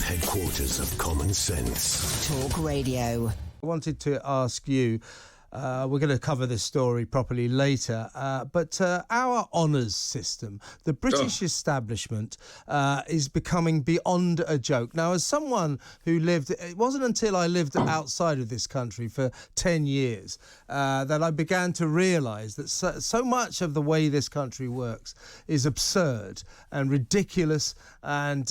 Headquarters of common sense. Talk Radio. I wanted to ask you, we're going to cover this story properly later, but our honours system, the British establishment, is becoming beyond a joke. Now, as someone who lived, it wasn't until I lived outside of this country for 10 years that I began to realise that so much of the way this country works is absurd and ridiculous and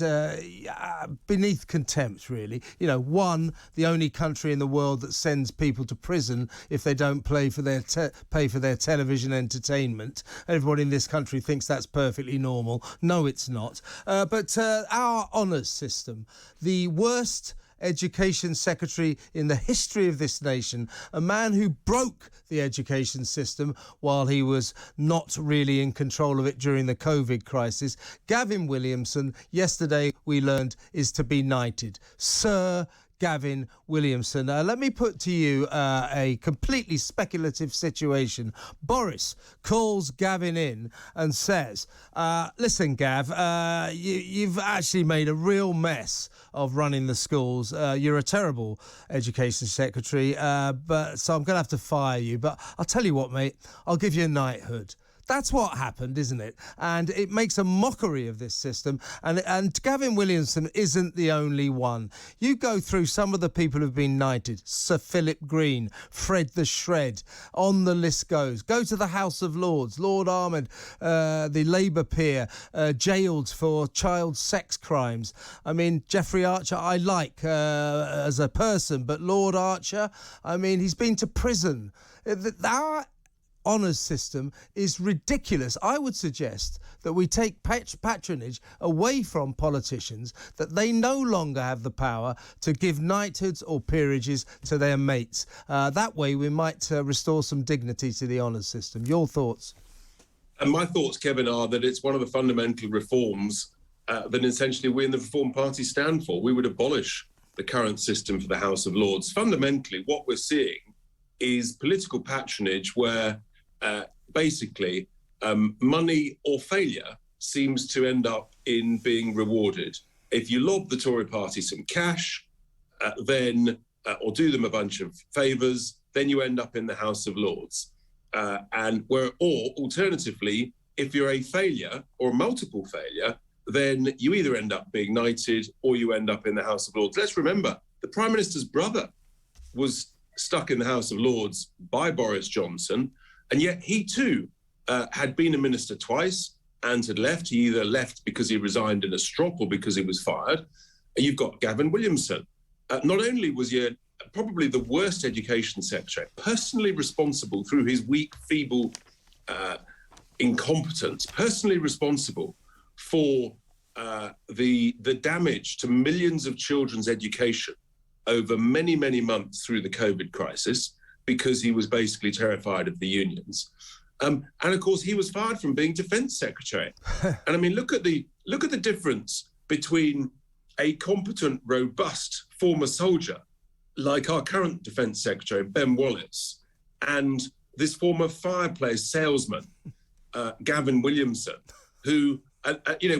beneath contempt, really. You know, the only country in the world that sends people to prison if they don't pay for their television entertainment. Everybody in this country thinks that's perfectly normal. No, it's not. But our honours system, the worst Education Secretary in the history of this nation, a man who broke the education system while he was not really in control of it during the COVID crisis, Gavin Williamson, yesterday we learned, is to be knighted. Sir Gavin Williamson. Let me put to you a completely speculative situation. Boris calls Gavin in and says, listen, Gav, you've actually made a real mess of running the schools. You're a terrible education secretary, so I'm going to have to fire you. But I'll tell you what, mate, I'll give you a knighthood. That's what happened, isn't it? And it makes a mockery of this system. And Gavin Williamson isn't the only one. You go through some of the people who've been knighted. Sir Philip Green, Fred the Shred, on the list goes. Go to the House of Lords. Lord Ahmed, the Labour peer, jailed for child sex crimes. I mean, Geoffrey Archer, I like as a person, but Lord Archer, I mean, he's been to prison. Our honours system is ridiculous. I would suggest that we take patronage away from politicians, that they no longer have the power to give knighthoods or peerages to their mates. That way we might restore some dignity to the honours system. Your thoughts? And my thoughts, Kevin, are that it's one of the fundamental reforms that essentially we in the Reform Party stand for. We would abolish the current system for the House of Lords. Fundamentally, what we're seeing is political patronage where basically money or failure seems to end up in being rewarded. If you lob the Tory party some cash, then or do them a bunch of favours, then you end up in the House of Lords. Or alternatively, if you're a failure or multiple failure, then you either end up being knighted or you end up in the House of Lords. Let's remember, the Prime Minister's brother was stuck in the House of Lords by Boris Johnson, and yet he too had been a minister twice and had left. He either left because he resigned in a strop or because he was fired. And you've got Gavin Williamson. Not only was he probably the worst education secretary, personally responsible through his weak, feeble incompetence, personally responsible for the damage to millions of children's education over many, many months through the COVID crisis, because he was basically terrified of the unions. And of course, he was fired from being Defence Secretary. And I mean, look at the difference between a competent, robust former soldier like our current Defence Secretary, Ben Wallace, and this former fireplace salesman, Gavin Williamson, who,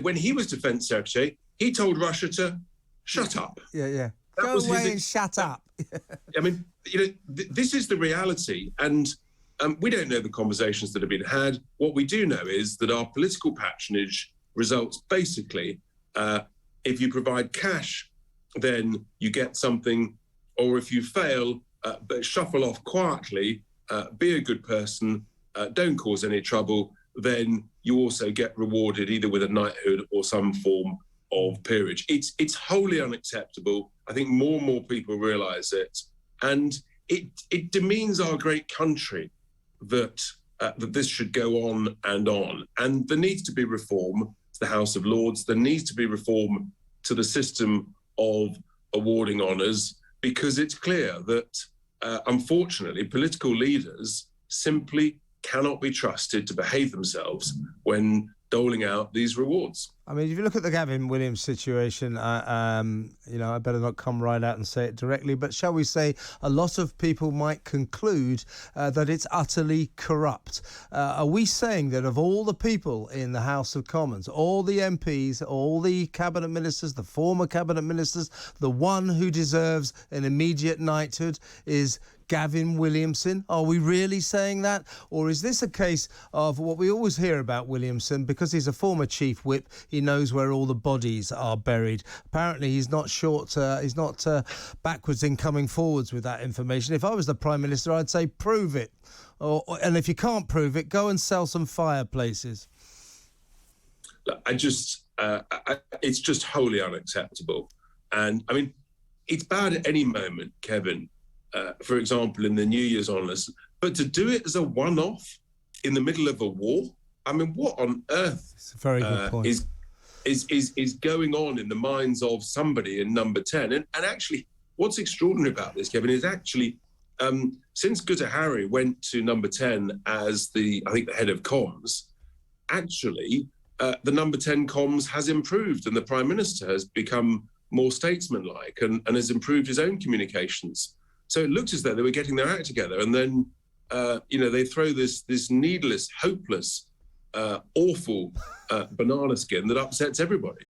when he was Defence Secretary, he told Russia to shut up. Yeah. Go away and shut up. I mean, this is the reality, and we don't know the conversations that have been had. What we do know is that our political patronage results basically, if you provide cash, then you get something, or if you fail, but shuffle off quietly, be a good person, don't cause any trouble, then you also get rewarded either with a knighthood or some form of peerage. It's wholly unacceptable. I think more and more people realise it, and it demeans our great country that this should go on. And there needs to be reform to the House of Lords. There needs to be reform to the system of awarding honours, because it's clear that, unfortunately, political leaders simply cannot be trusted to behave themselves when doling out these rewards. I mean, if you look at the Gavin Williams situation, you know, I better not come right out and say it directly, but shall we say a lot of people might conclude that it's utterly corrupt. Are we saying that of all the people in the House of Commons, all the MPs, all the cabinet ministers, the former cabinet ministers, the one who deserves an immediate knighthood is Gavin Williamson? Are we really saying that? Or is this a case of what we always hear about Williamson, because he's a former chief whip, he knows where all the bodies are buried? Apparently he's not backwards in coming forwards with that information. If I was the Prime Minister, I'd say prove it. And if you can't prove it, go and sell some fireplaces. It's just wholly unacceptable. And I mean, it's bad at any moment, Kevin, for example, in the New Year's honours, but to do it as a one-off in the middle of a war, I mean, what on earth It's a very good point. is going on in the minds of somebody in Number 10? And actually, what's extraordinary about this, Kevin, is actually since Guta Hari went to Number 10 as the head of comms, actually the Number 10 comms has improved, and the Prime Minister has become more statesmanlike and has improved his own communications. So it looked as though they were getting their act together, and then they throw this needless, hopeless, awful banana skin that upsets everybody.